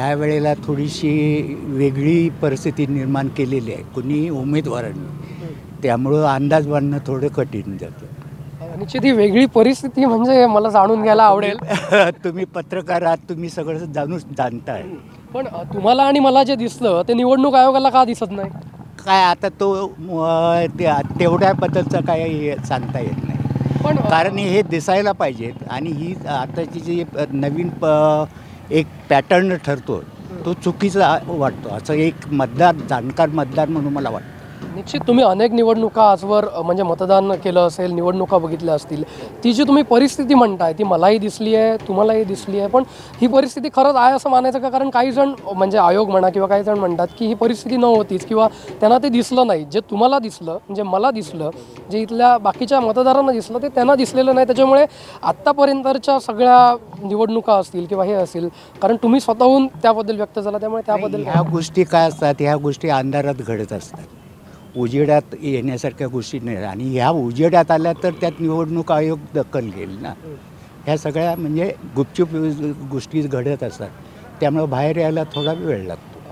यावेळेला थोडीशी वेगळी परिस्थिती निर्माण केलेली आहे कुणी उमेदवारांनी, त्यामुळं अंदाज बांधणं थोडं कठीण जातं. निश्चित ही वेगळी परिस्थिती म्हणजे मला जाणून घ्यायला आवडेल. तुम्ही पत्रकार आहात, तुम्ही सगळं जाणताय. पण तुम्हाला आणि मला जे दिसलं ते निवडणूक आयोगाला का दिसत नाही? काय आता तो तेवढ्याबद्दलचं काही सांगता येत नाही, पण कारण हे दिसायला पाहिजेत आणि ही आताची जी नवीन एक पॅटर्न ठरतो तो चुकीचा वाटतो, असं एक जाणकार मतदार म्हणून मला वाटतं. निश्चित तुम्ही अनेक निवडणुका आजवर म्हणजे मतदान केलं असेल, निवडणुका बघितल्या असतील. ती जी तुम्ही परिस्थिती म्हणताय ती मलाही दिसली आहे, तुम्हालाही दिसली आहे. पण ही परिस्थिती खरंच आहे असं मानायचं का? कारण काही जण म्हणजे आयोग म्हणा किंवा काही जण म्हणतात की ही परिस्थिती नव्हतीच किंवा त्यांना ते दिसलं नाही. जे तुम्हाला दिसलं म्हणजे मला दिसलं, जे इथल्या बाकीच्या मतदारांना दिसलं ते त्यांना दिसलेलं नाही. त्याच्यामुळे आत्तापर्यंतच्या सगळ्या निवडणुका असतील किंवा हे असेल, कारण तुम्ही स्वतःहून त्याबद्दल व्यक्त झाला त्यामुळे त्याबद्दल ह्या गोष्टी काय असतात, ह्या गोष्टी अंधारात घडत असतात, उजेडात येण्यासारख्या गोष्टी नाही. आणि ह्या उजेडात आल्या तर त्यात निवडणूक आयोग दखल घेईल ना. ह्या सगळ्या म्हणजे गुपचूप गोष्टी घडत असतात, त्यामुळे बाहेर यायला थोडा वेळ लागतो.